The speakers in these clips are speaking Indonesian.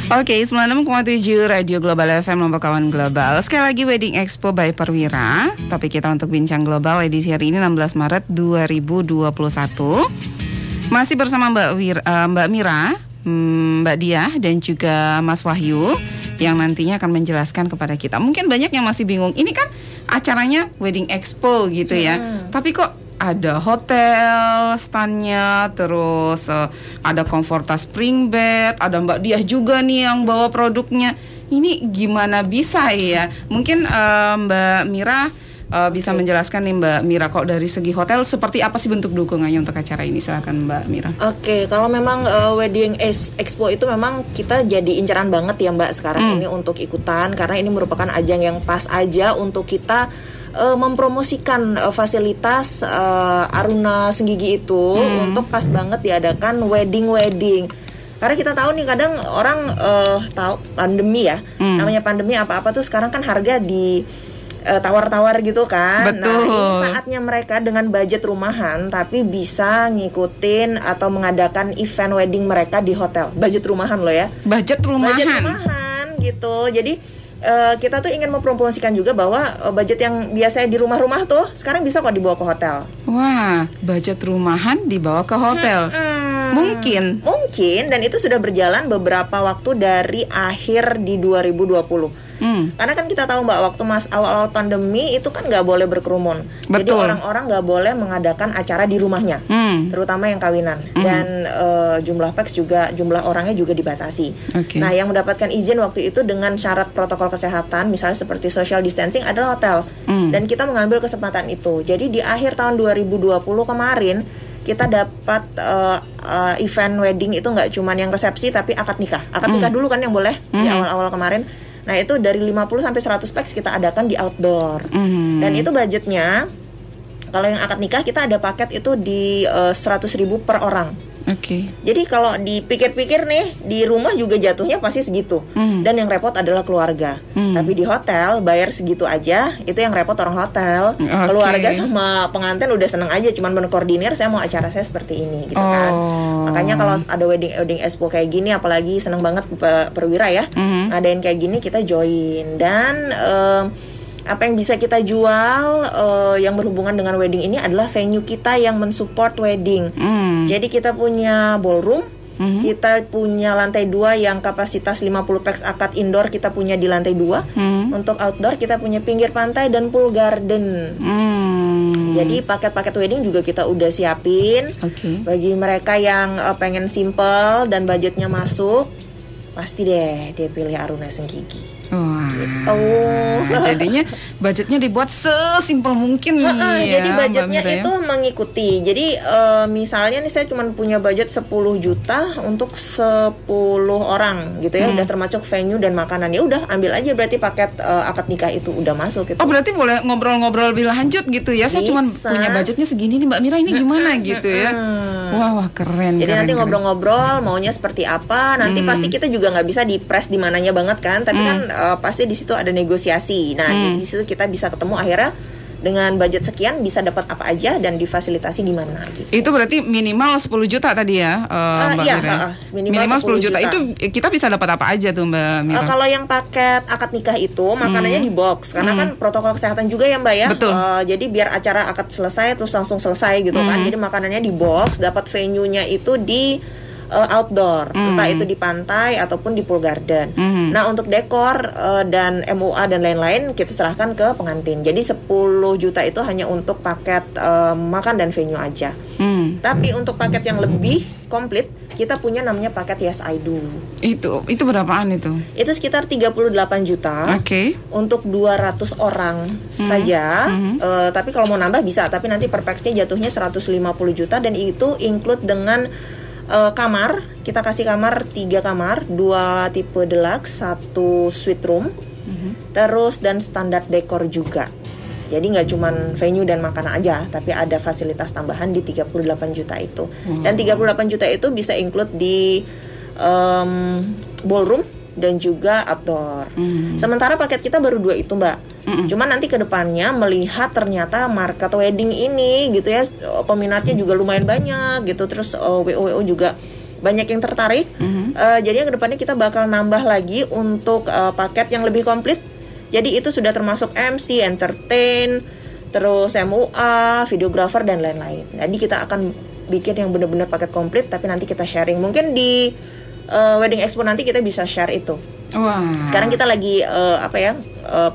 Oke, 96,7 Radio Global FM untuk kawan global. Sekali lagi Wedding Expo by Perwira. Topik kita untuk bincang global edisi hari ini 16 Maret 2021. Masih bersama Mbak Mira, Mbak Diah dan juga Mas Wahyu yang nantinya akan menjelaskan kepada kita. Mungkin banyak yang masih bingung. Ini kan acaranya Wedding Expo gitu ya. Tapi kok ada hotel standnya, terus ada Comforta Spring Bed, ada Mbak Diah juga nih yang bawa produknya. Ini gimana bisa ya? Mungkin Mbak Mira bisa menjelaskan nih Mbak Mira, kok dari segi hotel seperti apa sih bentuk dukungannya untuk acara ini? Silakan Mbak Mira. Oke, kalau memang Wedding Expo itu memang kita jadi incaran banget ya Mbak sekarang ini untuk ikutan, karena ini merupakan ajang yang pas aja untuk kita mempromosikan fasilitas Aruna Senggigi itu untuk pas banget diadakan wedding. Karena kita tahu nih kadang orang tahu pandemi ya, namanya pandemi apa-apa tuh sekarang kan harga di tawar-tawar gitu kan. Betul. Nah ini saatnya mereka dengan budget rumahan tapi bisa ngikutin atau mengadakan event wedding mereka di hotel. Budget rumahan loh ya. Budget rumahan gitu. Jadi kita tuh ingin mempromosikan juga bahwa budget yang biasanya di rumah-rumah tuh sekarang bisa kok dibawa ke hotel. Wah, budget rumahan dibawa ke hotel. Mungkin dan itu sudah berjalan beberapa waktu dari akhir di 2020. Karena kan kita tahu Mbak, waktu awal-awal pandemi itu kan nggak boleh berkerumun. Betul. Jadi orang-orang nggak boleh mengadakan acara di rumahnya, terutama yang kawinan. Dan jumlah peks juga, jumlah orangnya juga dibatasi. Okay. Nah yang mendapatkan izin waktu itu dengan syarat protokol kesehatan, misalnya seperti social distancing, adalah hotel. Dan kita mengambil kesempatan itu. Jadi di akhir tahun 2020 kemarin kita dapat event wedding itu nggak cuma yang resepsi tapi akad nikah. Akad nikah dulu kan yang boleh di awal-awal kemarin. Nah itu dari 50 sampai 100 peks kita adakan di outdoor. Dan itu budgetnya, kalau yang akad nikah kita ada paket itu di 100.000 per orang. Oke. Jadi kalau dipikir-pikir nih, di rumah juga jatuhnya pasti segitu. Dan yang repot adalah keluarga. Tapi di hotel bayar segitu aja, itu yang repot orang hotel. Keluarga sama pengantin udah seneng aja, cuman berkoordinir, saya mau acara saya seperti ini gitu kan. Makanya kalau ada wedding expo kayak gini, apalagi seneng banget Perwira ya, ngadain kayak gini, kita join. Dan apa yang bisa kita jual yang berhubungan dengan wedding ini adalah venue kita yang mensupport wedding. Jadi kita punya ballroom, kita punya lantai 2 yang kapasitas 50 peks akad indoor, kita punya di lantai 2. Untuk outdoor kita punya pinggir pantai dan pool garden. Jadi paket-paket wedding juga kita udah siapin. Bagi mereka yang pengen simple dan budgetnya masuk, pasti deh dia pilih Aruna Senggigi. Wah, gitu. Jadinya budgetnya dibuat sesimpel mungkin nih ya. Jadi budgetnya Mbak Mira, itu mengikuti. Jadi misalnya nih saya cuma punya budget 10 juta untuk 10 orang gitu ya. Udah termasuk venue dan makanan. Ya udah ambil aja berarti paket akad nikah itu udah masuk gitu. Oh berarti boleh ngobrol-ngobrol lebih lanjut gitu ya. Saya cuma punya budgetnya segini nih Mbak Mira, ini gimana gitu ya. Wah keren. Jadi nanti ngobrol-ngobrol maunya seperti apa. Nanti pasti kita juga nggak bisa di-press di mananya banget kan. Tapi kan pasti di situ ada negosiasi. Nah, di situ kita bisa ketemu akhirnya dengan budget sekian bisa dapat apa aja dan difasilitasi di mana gitu. Itu berarti minimal 10 juta tadi ya, Mbak Mira. Minimal 10 juta. Itu kita bisa dapat apa aja tuh Mbak Mira? Kalau yang paket akad nikah itu makanannya di box karena kan protokol kesehatan juga ya Mbak ya. Betul. Jadi biar acara akad selesai terus langsung selesai gitu kan. Jadi makanannya di box, dapat venue-nya itu di outdoor, entah itu di pantai ataupun di pool garden. Nah untuk dekor dan MUA dan lain-lain kita serahkan ke pengantin. Jadi 10 juta itu hanya untuk paket makan dan venue aja. Tapi untuk paket yang lebih komplit kita punya namanya paket Yes I Do. Itu berapaan itu? Itu sekitar 38 juta. Untuk 200 orang saja. Tapi kalau mau nambah bisa, tapi nanti per package-nya jatuhnya 150 juta dan itu include dengan kamar, kita kasih kamar 3 kamar, 2 tipe deluxe, 1 suite room, terus dan standar dekor juga. Jadi nggak cuman venue dan makanan aja, tapi ada fasilitas tambahan di 38 juta itu. Dan 38 juta itu bisa include di ballroom dan juga outdoor. Sementara paket kita baru 2 itu Mbak. Cuman nanti ke depannya melihat ternyata market wedding ini gitu ya, peminatnya juga lumayan banyak gitu. Terus WO juga banyak yang tertarik. Jadinya kedepannya kita bakal nambah lagi untuk paket yang lebih komplit. Jadi itu sudah termasuk MC, entertain, terus MUA, videographer dan lain-lain. Jadi kita akan bikin yang benar-benar paket komplit, tapi nanti kita sharing. Mungkin di Wedding Expo nanti kita bisa share itu. Wah. Sekarang kita lagi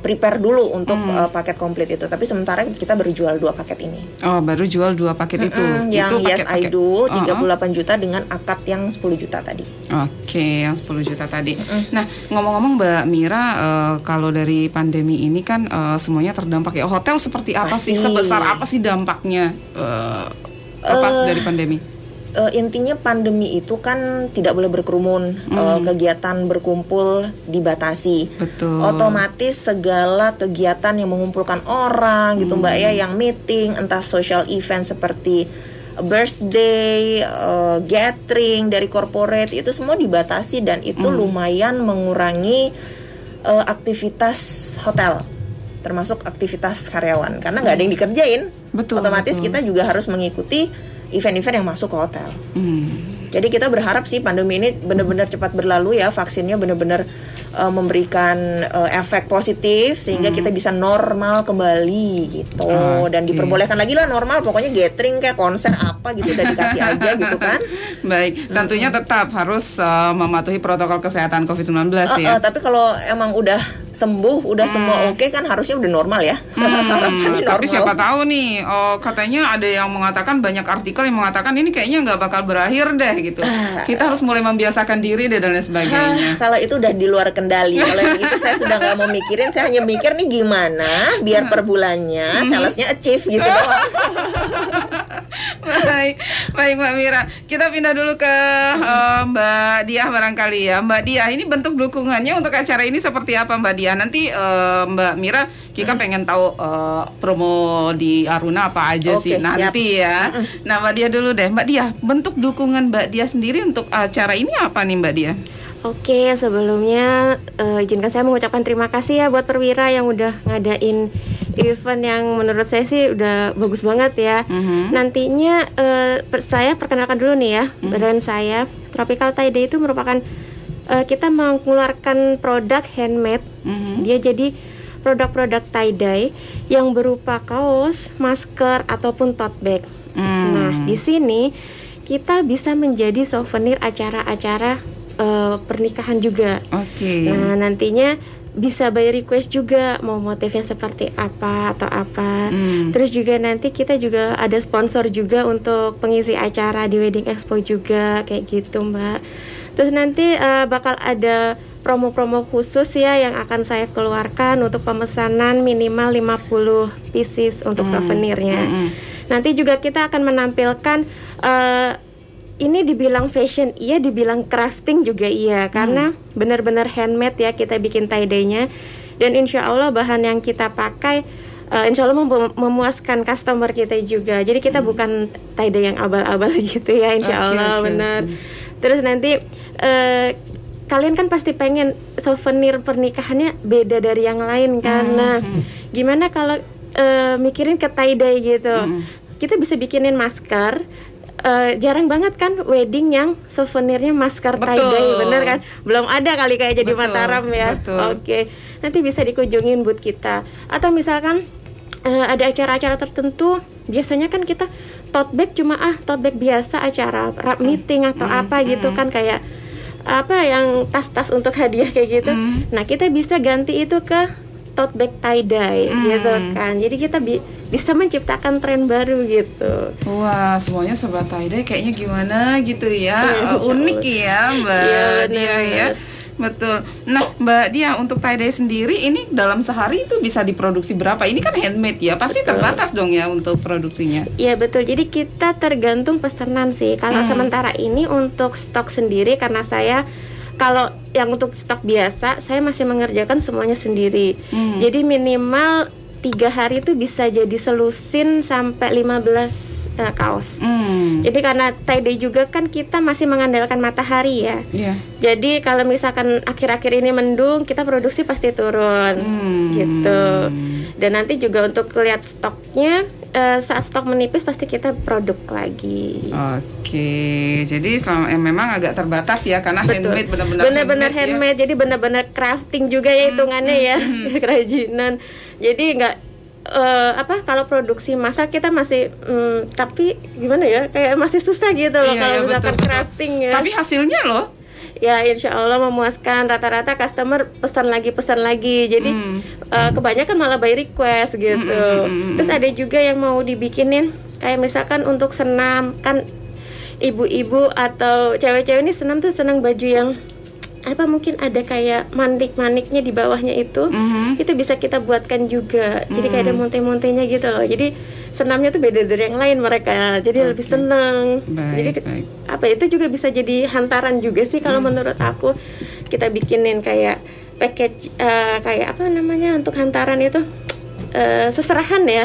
prepare dulu untuk paket komplit itu. Tapi sementara kita baru jual 2 paket ini. Oh, baru jual 2 paket itu. Yang itu Yes I Do 38 juta dengan akad yang 10 juta tadi. Oke, yang 10 juta tadi. Nah, ngomong-ngomong Mbak Mira, kalau dari pandemi ini kan semuanya terdampak ya. Hotel seperti apa sih? Sebesar apa sih dampaknya dari pandemi? Intinya pandemi itu kan tidak boleh berkerumun, kegiatan berkumpul dibatasi. Betul. Otomatis segala kegiatan yang mengumpulkan orang gitu Mbak ya, yang meeting, entah social event seperti birthday, gathering dari corporate, itu semua dibatasi dan itu lumayan mengurangi aktivitas hotel, termasuk aktivitas karyawan karena nggak ada yang dikerjain. Betul. Otomatis kita juga harus mengikuti event-event yang masuk ke hotel. Jadi kita berharap sih pandemi ini benar-benar cepat berlalu ya, vaksinnya benar-benar memberikan efek positif sehingga kita bisa normal kembali gitu. Dan diperbolehkan lagi lah normal, pokoknya gathering kayak konser apa gitu udah dikasih aja gitu kan. Baik, tentunya tetap harus mematuhi protokol kesehatan COVID-19 ya. Tapi kalau emang udah sembuh, udah semua oke kan harusnya udah normal ya. Tapi siapa tahu nih, katanya ada yang mengatakan, banyak artikel yang mengatakan ini kayaknya nggak bakal berakhir deh gitu. Kita harus mulai membiasakan diri deh dan lain sebagainya. Kalau itu udah di luar kendali. Kalau yang itu saya sudah nggak mau mikirin, saya hanya mikir nih gimana biar per bulannya salesnya achieve gitu doang. Baik Mbak Mira, kita pindah dulu ke Mbak Diah barangkali ya. Mbak Diah, ini bentuk dukungannya untuk acara ini seperti apa Mbak Diah? Nanti Mbak Mira, kita pengen tahu promo di Aruna apa aja sih nanti ya. Nah Mbak Diah dulu deh. Mbak Diah, bentuk dukungan Mbak Diah sendiri untuk acara ini apa nih Mbak Diah? Oke, sebelumnya izinkan saya mengucapkan terima kasih ya buat Perwira yang udah ngadain event yang menurut saya sih udah bagus banget ya. Nantinya saya perkenalkan dulu nih ya, brand saya Tropical Tie Dye itu merupakan kita mengeluarkan produk handmade. Dia jadi produk-produk tie dye yang berupa kaos, masker ataupun tote bag. Nah, di sini kita bisa menjadi souvenir acara-acara pernikahan juga. Nah, nantinya bisa by request juga mau motifnya seperti apa atau apa. Terus juga nanti kita juga ada sponsor juga untuk pengisi acara di Wedding Expo juga kayak gitu Mbak. Terus nanti bakal ada promo-promo khusus ya yang akan saya keluarkan untuk pemesanan minimal 50 pieces untuk souvenirnya. Nanti juga kita akan menampilkan ini dibilang fashion iya, dibilang crafting juga iya, karena benar-benar handmade ya kita bikin tie dye-nya, dan insya Allah bahan yang kita pakai insya Allah memuaskan customer kita juga. Jadi kita bukan tie dye yang abal-abal gitu ya, insya Allah benar. Terus nanti kalian kan pasti pengen souvenir pernikahannya beda dari yang lain kan. Nah, gimana kalau mikirin ke tie dye gitu? Kita bisa bikinin masker. Jarang banget kan wedding yang souvenirnya masker tie dye, bener kan? Belum ada kali kayak jadi Mataram ya. Oke, nanti bisa dikunjungin booth kita. Atau misalkan ada acara-acara tertentu, biasanya kan kita tote bag cuma tote bag biasa acara rap meeting atau apa gitu kan, kayak apa yang tas-tas untuk hadiah kayak gitu. Nah, kita bisa ganti itu ke tote bag tie dye gitu kan. Jadi kita bisa menciptakan tren baru gitu. Wah, semuanya serba tie dye kayaknya gimana gitu ya. Unik ya Mbak Diah ya. Betul. Nah Mbak Diah, untuk tie dye sendiri ini dalam sehari itu bisa diproduksi berapa? Ini kan handmade ya, pasti terbatas dong ya untuk produksinya. Iya betul, jadi kita tergantung pesanan sih. Kalau sementara ini untuk stok sendiri, karena saya kalau yang untuk stok biasa saya masih mengerjakan semuanya sendiri. Jadi minimal 3 hari itu bisa jadi selusin sampai 15 kaos. Jadi karena tie-dye juga kan kita masih mengandalkan matahari ya. Jadi kalau misalkan akhir-akhir ini mendung, kita produksi pasti turun gitu. Dan nanti juga untuk lihat stoknya, saat stok menipis pasti kita produk lagi. Oke, jadi memang agak terbatas ya karena handmade, benar-benar handmade. Jadi benar-benar crafting juga ya hitungannya ya, kerajinan. Jadi nggak kalau produksi massal kita masih tapi gimana ya, kayak masih susah gitu loh kalau misalkan crafting ya. Tapi hasilnya loh ya insya Allah memuaskan. Rata-rata customer pesan lagi. Jadi kebanyakan malah by request gitu. Terus ada juga yang mau dibikinin kayak misalkan untuk senam, kan ibu-ibu atau cewek-cewek ini senam tuh senang baju yang mungkin ada kayak manik-maniknya di bawahnya itu bisa kita buatkan juga. Jadi kayak ada monte-montenya gitu loh. Jadi senamnya tuh beda dari yang lain mereka. Jadi lebih senang. Jadi itu juga bisa jadi hantaran juga sih kalau menurut aku. Kita bikinin kayak package kayak untuk hantaran itu seserahan ya.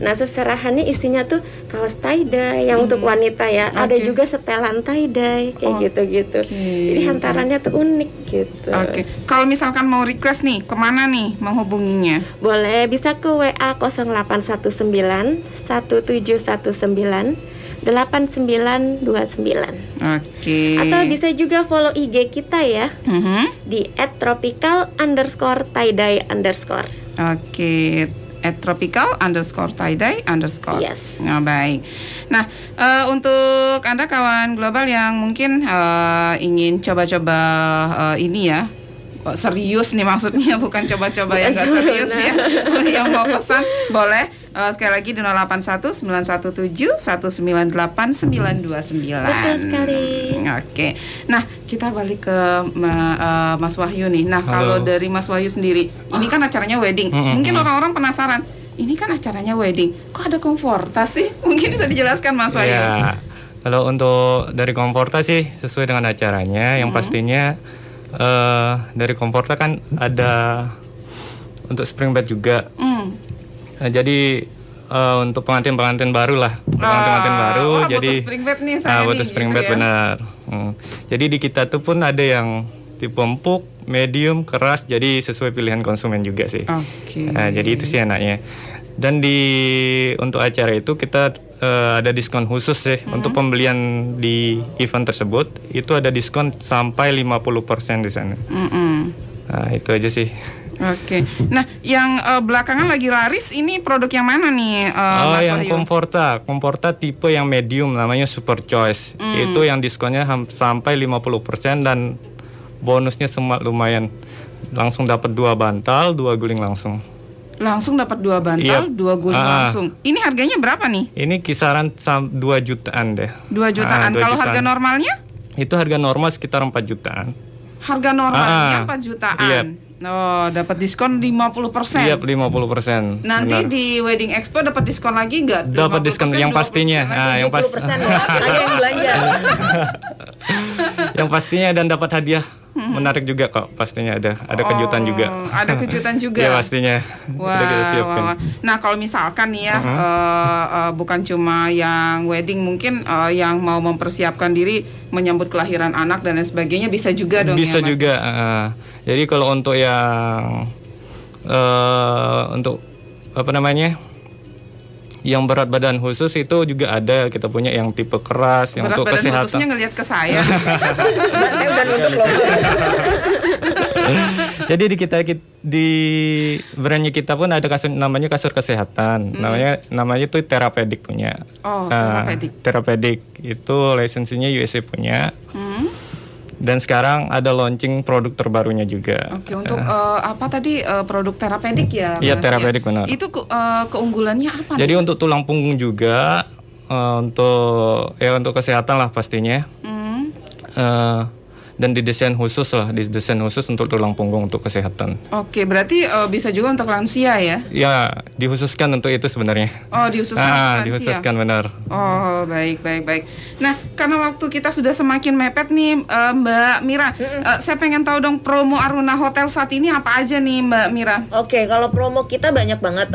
Nah, seserahannya isinya tuh kaos tie-dye yang untuk wanita ya. Ada juga setelan tie-dye kayak gitu-gitu. Jadi hantarannya tuh unik gitu. Kalau misalkan mau request nih, kemana nih menghubunginya? Boleh, bisa ke WA 0819 1719 8929. Atau bisa juga follow IG kita ya di @tropical_tie-dye_. @tropical_tie-dye_. Yes. Baik. Nah, untuk Anda kawan global yang mungkin ingin coba-coba ini ya, serius nih maksudnya, bukan coba-coba yang nggak serius ya, yang mau pesan boleh sekali lagi di 081 917 198 929. Betul sekali. Nah, kita balik ke Mas Wahyu nih. Nah, kalau dari Mas Wahyu sendiri, ini kan acaranya wedding. Mungkin orang-orang penasaran, ini kan acaranya wedding, kok ada Comforta sih? Mungkin bisa dijelaskan Mas Wahyu. Ya, kalau untuk dari Comforta sih sesuai dengan acaranya. Yang pastinya dari Comforta kan ada untuk spring bed juga. Nah, jadi untuk pengantin baru lah, pengantin baru. Jadi butuh spring bed nih saya butuh spring bed ya? Benar. Jadi di kita tuh pun ada yang tipe empuk, medium, keras. Jadi sesuai pilihan konsumen juga sih. Nah, jadi itu sih enaknya. Dan untuk acara itu kita ada diskon khusus sih untuk pembelian di event tersebut. Itu ada diskon sampai 50% di sana. Nah, itu aja sih. Nah, yang belakangan lagi laris ini produk yang mana nih, Mas yang Wahyu? Comforta tipe yang medium, namanya Super Choice. Itu yang diskonnya sampai 50% dan bonusnya lumayan. Langsung dapat 2 bantal, 2 guling langsung. Langsung dapat 2 bantal, 2 guling langsung. Ini harganya berapa nih? Ini kisaran 2 jutaan deh. 2 jutaan. Kalau harga normalnya? Itu harga normal sekitar 4 jutaan. Harga normalnya 4 jutaan. Dapat diskon 50%. Iya, 50%. Nanti di Wedding Expo dapat diskon lagi nggak? Dapat diskon yang pastinya. Yang 70% ya. Saya yang belanja. Yang pastinya dan dapat hadiah. Menarik juga kok, pastinya ada kejutan juga. Ada kejutan juga. Ya pastinya. Wah. Nah, kalau misalkan nih ya, bukan cuma yang wedding, mungkin yang mau mempersiapkan diri menyambut kelahiran anak dan lain sebagainya bisa juga dong. Bisa ya, Mas? juga. Jadi kalau untuk yang untuk yang berat badan khusus itu juga ada, kita punya yang tipe keras, yang berat untuk badan kesehatan. khususnya ngelihat ke saya. Saya udah nunjuk loh. Jadi di brandnya kita pun ada namanya kasur kesehatan. Namanya itu Therapedic punya. Therapedic itu lisensinya USA punya. Dan sekarang ada launching produk terbarunya juga. Untuk apa tadi produk Therapedic ya? Iya, Therapedic benar. Itu keunggulannya apa? Jadi untuk tulang punggung juga, untuk kesehatan lah pastinya. dan didesain khusus untuk tulang punggung untuk kesehatan. Oke, berarti bisa juga untuk lansia ya? Ya, dikhususkan untuk itu sebenarnya. Oh, dikhususkan untuk lansia. Dikhususkan, benar. Oh, baik. Nah, karena waktu kita sudah semakin mepet nih, Mbak Mira, saya pengen tahu dong promo Aruna Hotel saat ini apa aja nih, Mbak Mira? Oke, kalau promo kita banyak banget.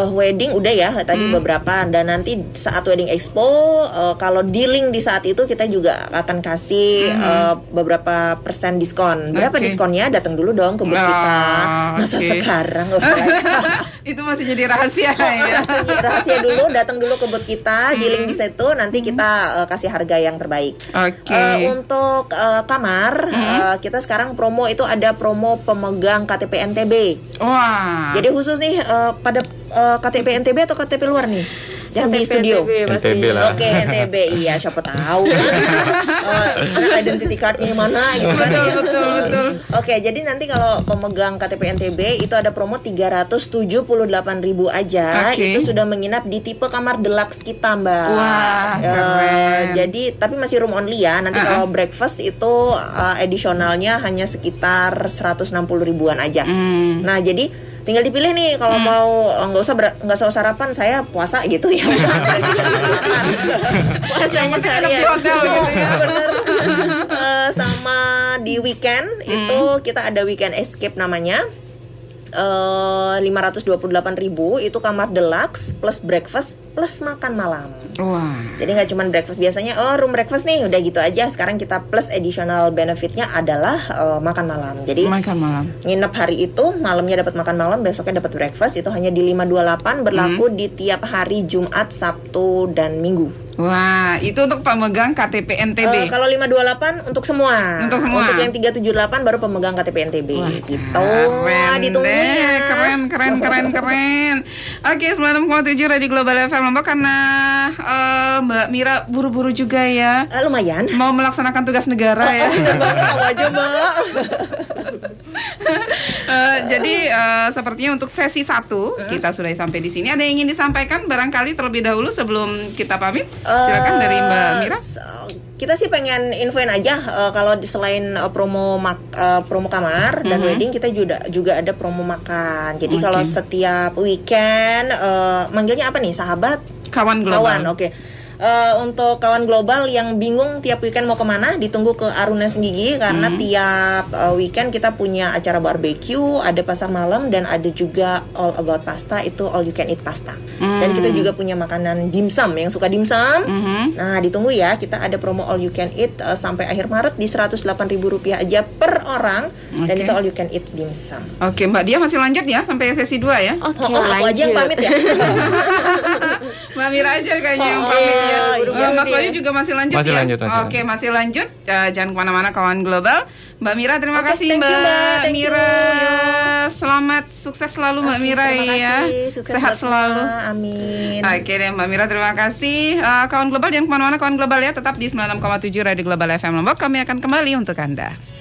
Wedding udah ya tadi beberapa, dan nanti saat Wedding Expo, kalau dealing di saat itu kita juga akan kasih beberapa persen diskon. Berapa diskonnya? Datang dulu dong ke booth kita. Masa sekarang nggak usah. Itu masih jadi rahasia ya. Rahasia dulu, datang dulu ke booth kita, dealing di situ, nanti kita kasih harga yang terbaik. Untuk kamar, kita sekarang promo itu ada promo pemegang KTP NTB. Wah. Jadi khusus nih pada KTP NTB atau KTP luar nih? Yang di studio NTB lah. Oke, NTB, iya, siapa tahu identity cardnya mana gitu kan. Betul. Oke, jadi nanti kalau pemegang KTP NTB itu ada promo 378.000 aja. Itu sudah menginap di tipe kamar deluxe kita, Mbak. Wah, keren. Jadi tapi masih room only ya. Nanti kalau breakfast itu additionalnya hanya sekitar 160 ribuan aja. Nah, jadi tinggal dipilih nih kalau mau nggak usah sarapan, saya puasa gitu ya. Puasanya nginep di hotel gitu ya. Bener. Sama di weekend itu kita ada weekend escape namanya. 528.000 itu kamar deluxe plus breakfast plus makan malam. Wah. Jadi nggak cuma breakfast, biasanya room breakfast nih udah gitu aja. Sekarang kita plus additional benefitnya adalah makan malam. Jadi makan malam. Nginep hari itu, malamnya dapat makan malam, besoknya dapat breakfast. Itu hanya di 528, berlaku di tiap hari Jumat, Sabtu dan Minggu. Wah, itu untuk pemegang KTP NTB. Kalau 528 untuk semua. Untuk yang 378 baru pemegang KTP NTB. Wah, gitu. Ditunggunya. Keren. Oke, 96,7 Radio Global FM Lombok, karena Mbak Mira buru-buru juga ya. Lumayan. Mau melaksanakan tugas negara ya. Tahu aja, Mbak. Jadi sepertinya untuk sesi 1 kita sudah sampai di sini. Ada yang ingin disampaikan barangkali terlebih dahulu sebelum kita pamit? Silakan dari Mbak Mira. Kita sih pengen infoin aja kalau selain promo kamar dan wedding, kita juga ada promo makan. Jadi kalau setiap weekend manggilnya apa nih, sahabat? Kawan global. Oke. Untuk kawan global yang bingung tiap weekend mau kemana, ditunggu ke Aruna Senggigi karena tiap weekend kita punya acara barbecue, ada pasar malam, dan ada juga all about pasta, itu all you can eat pasta. Dan kita juga punya makanan dimsum, yang suka dimsum. Nah, ditunggu ya, kita ada promo all you can eat sampai akhir Maret di Rp108.000 aja per orang, dan itu all you can eat dimsum. Oke, Mbak Dia masih lanjut ya sampai sesi 2 ya? Oke, aku aja yang pamit ya. Mbak Mira aja kayaknya yang pamit ya. Mas Wahyu juga masih lanjut ya? Oke, masih lanjut. Jangan kemana-mana kawan global. Mbak Mira, terima kasih Mbak Mira. Selamat sukses selalu Mbak Mira ya. Sehat selalu. Amin. Oke deh Mbak Mira, terima kasih. Kawan global, jangan kemana-mana kawan global ya. Tetap di 96,7 Radio Global FM Lombok. Kami akan kembali untuk Anda.